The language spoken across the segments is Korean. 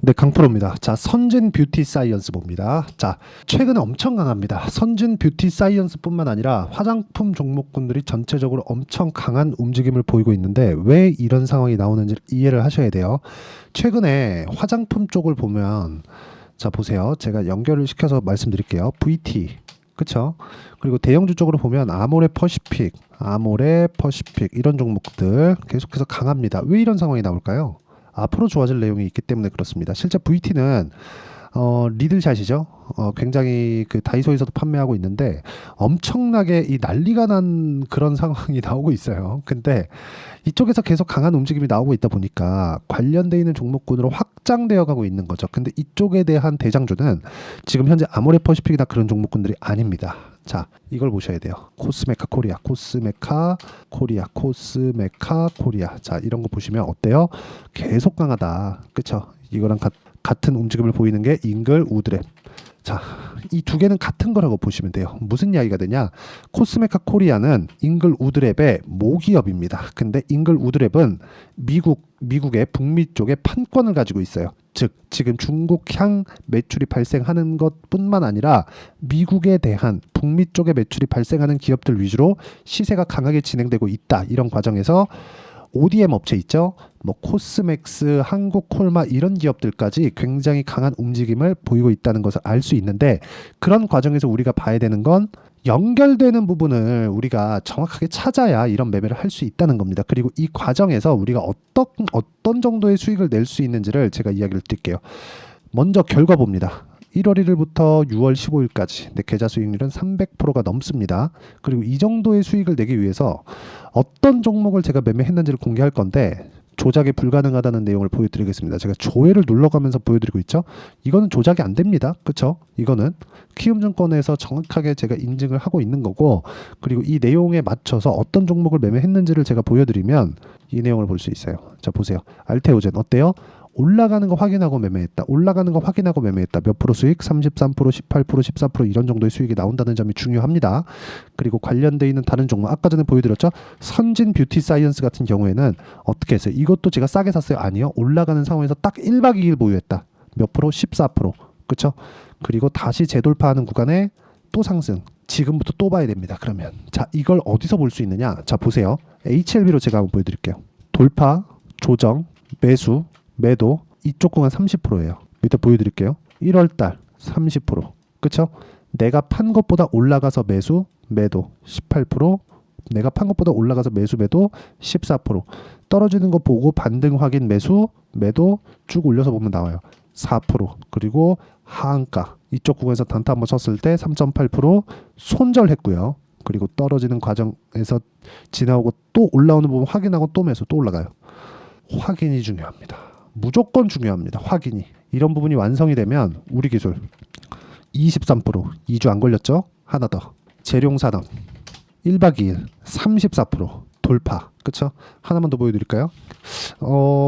네, 강프로입니다. 자, 선진 뷰티 사이언스 봅니다. 자, 최근에 엄청 강합니다. 선진 뷰티 사이언스뿐만 아니라 화장품 종목군들이 전체적으로 엄청 강한 움직임을 보이고 있는데 왜 이런 상황이 나오는지 이해를 하셔야 돼요. 최근에 화장품 쪽을 보면 자, 보세요. 제가 연결을 시켜서 말씀드릴게요. VT. 그쵸? 그리고 대형주 쪽으로 보면 아모레 퍼시픽 이런 종목들 계속해서 강합니다. 왜 이런 상황이 나올까요? 앞으로 좋아질 내용이 있기 때문에 그렇습니다. 실제 VT는 리들샷이죠. 굉장히 그 다이소에서도 판매하고 있는데 엄청나게 이 난리가 난 그런 상황이 나오고 있어요. 근데 이쪽에서 계속 강한 움직임이 나오고 있다 보니까 관련돼 있는 종목군으로 확장되어 가고 있는 거죠. 근데 이쪽에 대한 대장주는 지금 현재 아모레 퍼시픽이나 그런 종목군들이 아닙니다. 자, 이걸 보셔야 돼요. 코스메카 코리아. 자, 이런 거 보시면 어때요? 계속 강하다. 그쵸? 이거랑 같은 움직임을 보이는 게 잉글 우드랩. 자, 이 두 개는 같은 거라고 보시면 돼요. 무슨 이야기가 되냐? 코스메카 코리아는 잉글 우드랩의 모기업입니다. 근데 잉글 우드랩은 미국의 북미 쪽에 판권을 가지고 있어요. 즉, 지금 중국향 매출이 발생하는 것뿐만 아니라 미국에 대한 북미 쪽에 매출이 발생하는 기업들 위주로 시세가 강하게 진행되고 있다. 이런 과정에서 ODM 업체 있죠? 뭐 코스맥스, 한국콜마 이런 기업들까지 굉장히 강한 움직임을 보이고 있다는 것을 알 수 있는데 그런 과정에서 우리가 봐야 되는 건 연결되는 부분을 우리가 정확하게 찾아야 이런 매매를 할 수 있다는 겁니다. 그리고 이 과정에서 우리가 어떤 정도의 수익을 낼 수 있는지를 제가 이야기를 드릴게요. 먼저 결과 봅니다. 1월 1일부터 6월 15일까지 내 계좌 수익률은 300%가 넘습니다. 그리고 이 정도의 수익을 내기 위해서 어떤 종목을 제가 매매했는지를 공개할 건데 조작이 불가능하다는 내용을 보여드리겠습니다. 제가 조회를 눌러가면서 보여드리고 있죠. 이거는 조작이 안 됩니다. 그렇죠? 이거는 키움증권에서 정확하게 제가 인증을 하고 있는 거고 그리고 이 내용에 맞춰서 어떤 종목을 매매했는지를 제가 보여드리면 이 내용을 볼 수 있어요. 자, 보세요. 알테오젠 어때요? 올라가는 거 확인하고 매매했다. 몇 프로 수익? 33%, 18%, 14% 이런 정도의 수익이 나온다는 점이 중요합니다. 그리고 관련돼 있는 다른 종목 아까 전에 보여드렸죠. 선진 뷰티 사이언스 같은 경우에는 어떻게 했어요? 이것도 제가 싸게 샀어요? 아니요. 올라가는 상황에서 딱 1박 2일 보유했다. 몇 프로? 14%. 그렇죠? 그리고 다시 재돌파하는 구간에 또 상승. 지금부터 또 봐야 됩니다. 그러면 자, 이걸 어디서 볼 수 있느냐? 자, 보세요. HLB로 제가 한번 보여드릴게요. 돌파, 조정, 매수, 매도 이쪽 구간 30%예요. 밑에 보여드릴게요. 1월달 30%. 그쵸? 내가 판 것보다 올라가서 매도 18%. 내가 판 것보다 올라가서 매도 14%. 떨어지는 거 보고 반등 확인 매도 쭉 올려서 보면 나와요. 4%. 그리고 하한가 이쪽 구간에서 단타 한번 쳤을 때 3.8% 손절했고요. 그리고 떨어지는 과정에서 지나오고 또 올라오는 부분 확인하고 또 매수 또 올라가요. 확인이 중요합니다. 무조건 중요합니다. 확인이. 이런 부분이 완성이 되면 우리 기술 23% 2주 안 걸렸죠? 하나 더. 재룡산업 1박 2일 34% 돌파. 그쵸? 하나만 더 보여드릴까요?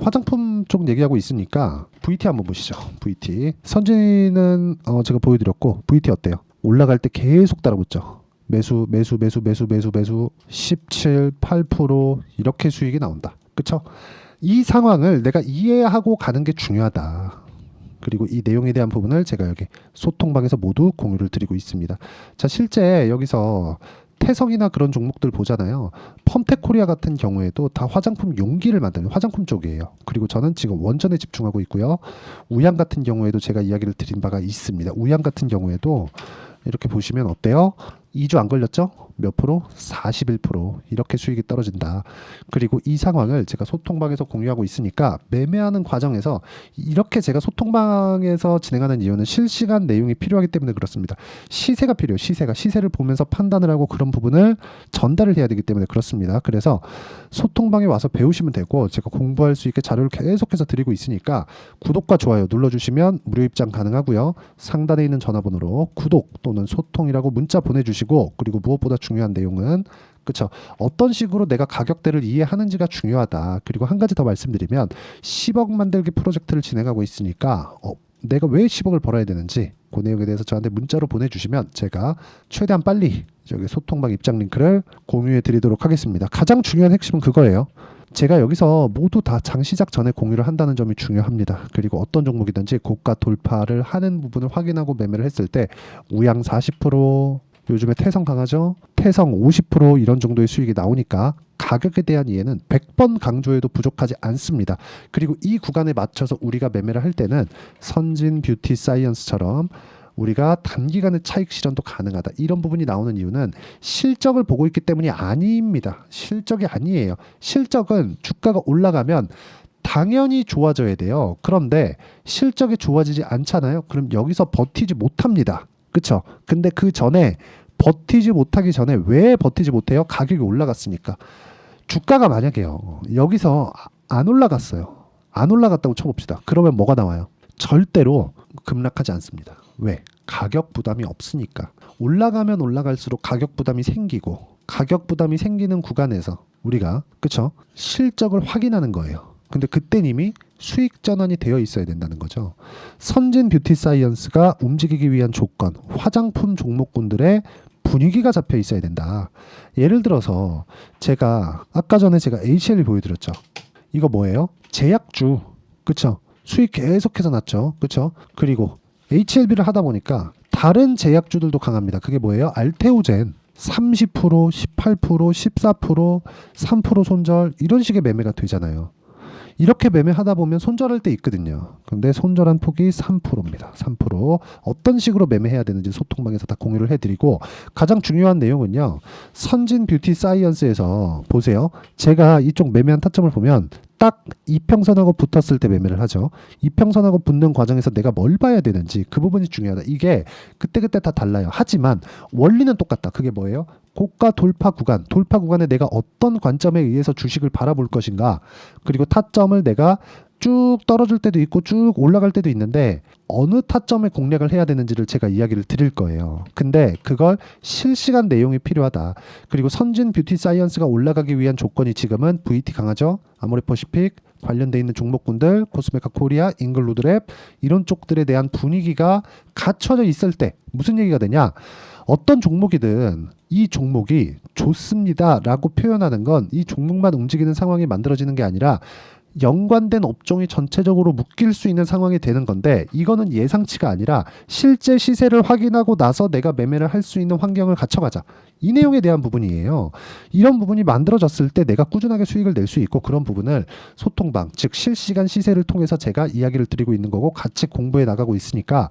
화장품 쪽 얘기하고 있으니까 VT 한번 보시죠. VT. 선진은 제가 보여드렸고 VT 어때요? 올라갈 때 계속 따라붙죠. 매수 17, 8% 이렇게 수익이 나온다. 그쵸? 이 상황을 내가 이해하고 가는 게 중요하다. 그리고 이 내용에 대한 부분을 제가 여기 소통방에서 모두 공유를 드리고 있습니다. 자, 실제 여기서 태성이나 그런 종목들 보잖아요. 펌텍코리아 같은 경우에도 다 화장품 용기를 만드는 화장품 쪽이에요. 그리고 저는 지금 원전에 집중하고 있고요. 우양 같은 경우에도 제가 이야기를 드린 바가 있습니다. 우양 같은 경우에도 이렇게 보시면 어때요? 2주 안 걸렸죠? 몇 프로? 41% 이렇게 수익이 떨어진다. 그리고 이 상황을 제가 소통방에서 공유하고 있으니까 매매하는 과정에서 이렇게 제가 소통방에서 진행하는 이유는 실시간 내용이 필요하기 때문에 그렇습니다. 시세가 필요해요. 시세를 보면서 판단을 하고 그런 부분을 전달을 해야 되기 때문에 그렇습니다. 그래서 소통방에 와서 배우시면 되고 제가 공부할 수 있게 자료를 계속해서 드리고 있으니까 구독과 좋아요 눌러주시면 무료 입장 가능하고요. 상단에 있는 전화번호로 구독 또는 소통이라고 문자 보내주시고 그리고 무엇보다 중요한 내용은 그쵸? 어떤 식으로 내가 가격대를 이해하는지가 중요하다. 그리고 한 가지 더 말씀드리면 10억 만들기 프로젝트를 진행하고 있으니까 내가 왜 10억을 벌어야 되는지 그 내용에 대해서 저한테 문자로 보내주시면 제가 최대한 빨리 저기 소통방 입장 링크를 공유해 드리도록 하겠습니다. 가장 중요한 핵심은 그거예요. 제가 여기서 모두 다 장 시작 전에 공유를 한다는 점이 중요합니다. 그리고 어떤 종목이든지 고가 돌파를 하는 부분을 확인하고 매매를 했을 때 우양 40%, 요즘에 태성 강하죠? 태성 50% 이런 정도의 수익이 나오니까 가격에 대한 이해는 100번 강조해도 부족하지 않습니다. 그리고 이 구간에 맞춰서 우리가 매매를 할 때는 선진 뷰티 사이언스처럼 우리가 단기간의 차익 실현도 가능하다. 이런 부분이 나오는 이유는 실적을 보고 있기 때문이 아닙니다. 실적이 아니에요. 실적은 주가가 올라가면 당연히 좋아져야 돼요. 그런데 실적이 좋아지지 않잖아요. 그럼 여기서 버티지 못합니다. 그쵸? 근데 그 전에 버티지 못하기 전에 왜 버티지 못해요? 가격이 올라갔으니까. 주가가 만약에요. 여기서 안 올라갔어요. 안 올라갔다고 쳐봅시다. 그러면 뭐가 나와요? 절대로 급락하지 않습니다. 왜? 가격 부담이 없으니까. 올라가면 올라갈수록 가격 부담이 생기고 가격 부담이 생기는 구간에서 우리가 그쵸? 실적을 확인하는 거예요. 근데 그땐 이미 수익 전환이 되어 있어야 된다는 거죠. 선진 뷰티 사이언스가 움직이기 위한 조건, 화장품 종목군들의 분위기가 잡혀 있어야 된다. 예를 들어서 제가 아까 전에 제가 HLB 보여드렸죠. 이거 뭐예요? 제약주. 그쵸? 수익 계속해서 났죠. 그쵸? 그리고 HLB를 하다 보니까 다른 제약주들도 강합니다. 그게 뭐예요? 알테오젠 30%, 18%, 14%, 3% 손절 이런 식의 매매가 되잖아요. 이렇게 매매하다 보면 손절할 때 있거든요. 근데 손절한 폭이 3%입니다. 3%. 어떤 식으로 매매해야 되는지 소통방에서 다 공유를 해드리고 가장 중요한 내용은요. 선진 뷰티 사이언스에서 보세요. 제가 이쪽 매매한 타점을 보면 딱 이평선하고 붙었을 때 매매를 하죠. 이평선하고 붙는 과정에서 내가 뭘 봐야 되는지 그 부분이 중요하다. 이게 그때그때 다 달라요. 하지만 원리는 똑같다. 그게 뭐예요? 고가 돌파 구간, 돌파 구간에 내가 어떤 관점에 의해서 주식을 바라볼 것인가, 그리고 타점을 내가 쭉 떨어질 때도 있고 쭉 올라갈 때도 있는데 어느 타점에 공략을 해야 되는지를 제가 이야기를 드릴 거예요. 근데 그걸 실시간 내용이 필요하다. 그리고 선진 뷰티 사이언스가 올라가기 위한 조건이 지금은 VT 강하죠. 아모레퍼시픽 관련돼 있는 종목군들, 코스메카 코리아, 잉글로드랩 이런 쪽들에 대한 분위기가 갖춰져 있을 때 무슨 얘기가 되냐? 어떤 종목이든 이 종목이 좋습니다라고 표현하는 건 이 종목만 움직이는 상황이 만들어지는 게 아니라 연관된 업종이 전체적으로 묶일 수 있는 상황이 되는 건데 이거는 예상치가 아니라 실제 시세를 확인하고 나서 내가 매매를 할 수 있는 환경을 갖춰가자. 이 내용에 대한 부분이에요. 이런 부분이 만들어졌을 때 내가 꾸준하게 수익을 낼 수 있고 그런 부분을 소통방, 즉 실시간 시세를 통해서 제가 이야기를 드리고 있는 거고 같이 공부해 나가고 있으니까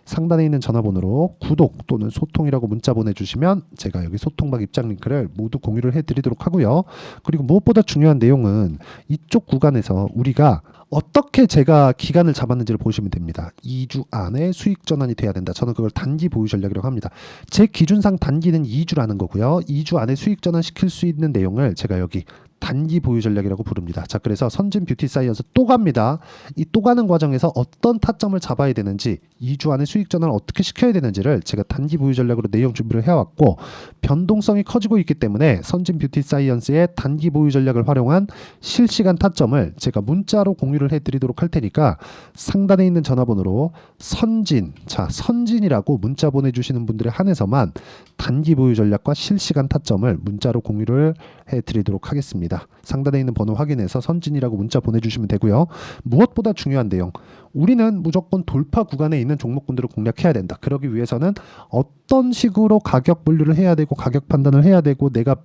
상단에 있는 전화번호로 구독 또는 소통이라고 문자 보내주시면 제가 여기 소통방 입장 링크를 모두 공유를 해드리도록 하고요. 그리고 무엇보다 중요한 내용은 이쪽 구간에서 우리가 어떻게 제가 기간을 잡았는지를 보시면 됩니다. 2주 안에 수익 전환이 돼야 된다. 저는 그걸 단기 보유 전략이라고 합니다. 제 기준상 단기는 2주라는 거고요. 2주 안에 수익 전환 시킬 수 있는 내용을 제가 여기 단기 보유 전략이라고 부릅니다. 자, 그래서 선진 뷰티 사이언스 또 갑니다. 이 또 가는 과정에서 어떤 타점을 잡아야 되는지 2주 안에 수익 전환을 어떻게 시켜야 되는지를 제가 단기 보유 전략으로 내용 준비를 해왔고 변동성이 커지고 있기 때문에 선진 뷰티 사이언스의 단기 보유 전략을 활용한 실시간 타점을 제가 문자로 공유를 해드리도록 할 테니까 상단에 있는 전화번호로 선진, 자 선진이라고 문자 보내주시는 분들에 한해서만 단기 보유 전략과 실시간 타점을 문자로 공유를 해드리도록 하겠습니다. 상단에 있는 번호 확인해서 선진이라고 문자 보내주시면 되고요. 무엇보다 중요한 내용, 우리는 무조건 돌파 구간에 있는 종목군들을 공략해야 된다. 그러기 위해서는 어떤 식으로 가격 분류를 해야 되고 가격 판단을 해야 되고 내가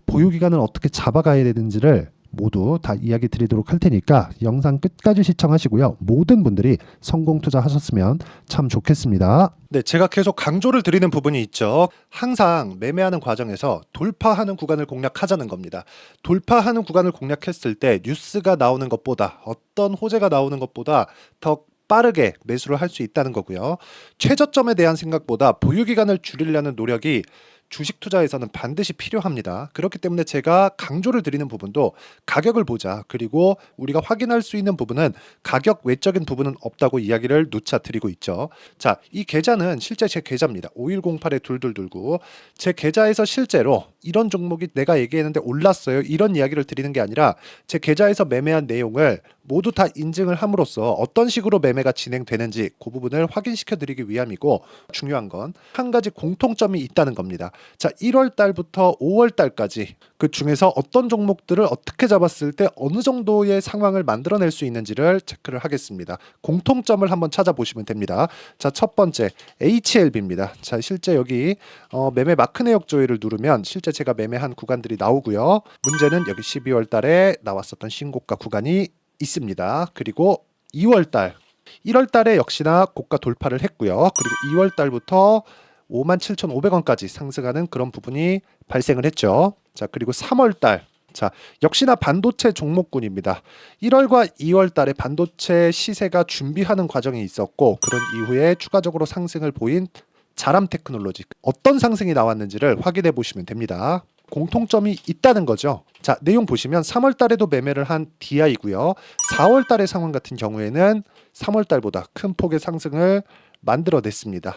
보유 기간을 어떻게 잡아가야 되는지를 모두 다 이야기 드리도록 할 테니까 영상 끝까지 시청하시고요. 모든 분들이 성공 투자하셨으면 참 좋겠습니다. 네, 제가 계속 강조를 드리는 부분이 있죠. 항상 매매하는 과정에서 돌파하는 구간을 공략하자는 겁니다. 돌파하는 구간을 공략했을 때 뉴스가 나오는 것보다 어떤 호재가 나오는 것보다 더 빠르게 매수를 할 수 있다는 거고요. 최저점에 대한 생각보다 보유 기간을 줄이려는 노력이 주식 투자에서는 반드시 필요합니다. 그렇기 때문에 제가 강조를 드리는 부분도 가격을 보자. 그리고 우리가 확인할 수 있는 부분은 가격 외적인 부분은 없다고 이야기를 누차 드리고 있죠. 자, 이 계좌는 실제 제 계좌입니다. 5108-2229. 제 계좌에서 실제로 이런 종목이 내가 얘기했는데 올랐어요. 이런 이야기를 드리는 게 아니라 제 계좌에서 매매한 내용을 모두 다 인증을 함으로써 어떤 식으로 매매가 진행되는지 그 부분을 확인시켜 드리기 위함이고, 중요한 건 한 가지 공통점이 있다는 겁니다. 자, 1월 달부터 5월 달까지 그 중에서 어떤 종목들을 어떻게 잡았을 때 어느 정도의 상황을 만들어낼 수 있는지를 체크를 하겠습니다. 공통점을 한번 찾아보시면 됩니다. 자, 첫 번째 HLB입니다. 자, 실제 여기 매매 마크 내역 조회를 누르면 실제 제가 매매한 구간들이 나오고요. 문제는 여기 12월 달에 나왔었던 신고가 구간이 있습니다. 그리고 2월 달, 1월 달에 역시나 고가 돌파를 했고요. 그리고 2월 달부터 57,500원까지 상승하는 그런 부분이 발생을 했죠. 자, 그리고 3월 달, 자, 역시나 반도체 종목군입니다. 1월과 2월 달에 반도체 시세가 준비하는 과정이 있었고, 그런 이후에 추가적으로 상승을 보인 자람 테크놀로지, 어떤 상승이 나왔는지를 확인해 보시면 됩니다. 공통점이 있다는 거죠. 자, 내용 보시면 3월 달에도 매매를 한 DI고요. 4월 달의 상황 같은 경우에는 3월 달보다 큰 폭의 상승을 만들어냈습니다.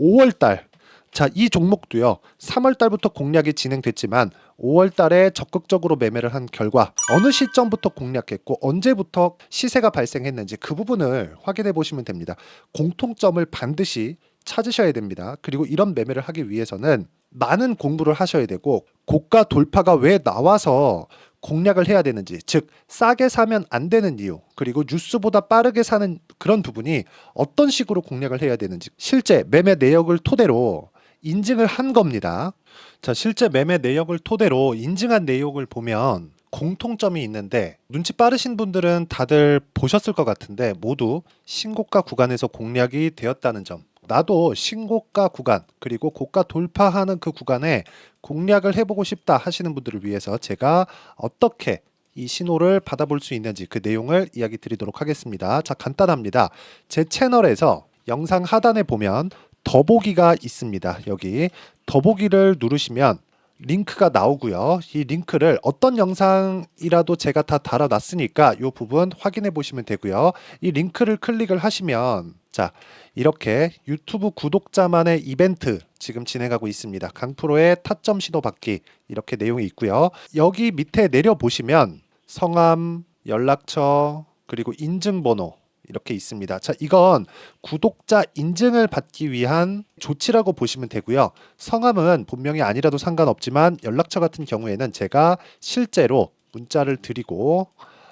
5월 달, 자, 이 종목도요. 3월 달부터 공략이 진행됐지만 5월 달에 적극적으로 매매를 한 결과 어느 시점부터 공략했고 언제부터 시세가 발생했는지 그 부분을 확인해 보시면 됩니다. 공통점을 반드시 찾으셔야 됩니다. 그리고 이런 매매를 하기 위해서는 많은 공부를 하셔야 되고, 고가 돌파가 왜 나와서 공략을 해야 되는지, 즉 싸게 사면 안 되는 이유, 그리고 뉴스보다 빠르게 사는 그런 부분이 어떤 식으로 공략을 해야 되는지 실제 매매 내역을 토대로 인증을 한 겁니다. 자, 실제 매매 내역을 토대로 인증한 내용을 보면 공통점이 있는데, 눈치 빠르신 분들은 다들 보셨을 것 같은데 모두 신고가 구간에서 공략이 되었다는 점, 나도 신고가 구간 그리고 고가 돌파하는 그 구간에 공략을 해보고 싶다 하시는 분들을 위해서 제가 어떻게 이 신호를 받아볼 수 있는지 그 내용을 이야기 드리도록 하겠습니다. 자, 간단합니다. 제 채널에서 영상 하단에 보면 더보기가 있습니다. 여기 더보기를 누르시면 링크가 나오고요. 이 링크를 어떤 영상이라도 제가 다 달아놨으니까 이 부분 확인해 보시면 되고요. 이 링크를 클릭을 하시면, 자, 이렇게 유튜브 구독자만의 이벤트 지금 진행하고 있습니다. 강프로의 타점 신호 받기, 이렇게 내용이 있고요. 여기 밑에 내려 보시면 성함, 연락처, 그리고 인증번호 이렇게 있습니다. 자, 이건 구독자 인증을 받기 위한 조치라고 보시면 되고요. 성함은 본명이 아니라도 상관없지만 연락처 같은 경우에는 제가 실제로 문자를 드리고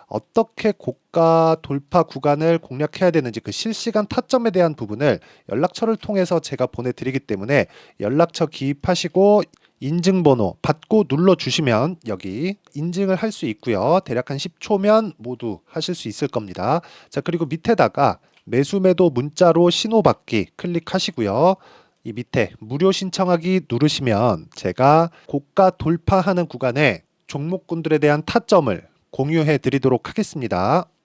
어떻게 고가 돌파 구간을 공략해야 되는지 그 실시간 타점에 대한 부분을 연락처를 통해서 제가 보내드리기 때문에 연락처 기입하시고 인증번호 받고 눌러주시면 여기 인증을 할 수 있고요. 대략 한 10초면 모두 하실 수 있을 겁니다. 자, 그리고 밑에다가 매수매도 문자로 신호받기 클릭하시고요. 이 밑에 무료 신청하기 누르시면 제가 고가 돌파하는 구간에 종목군들에 대한 타점을 공유해 드리도록 하겠습니다.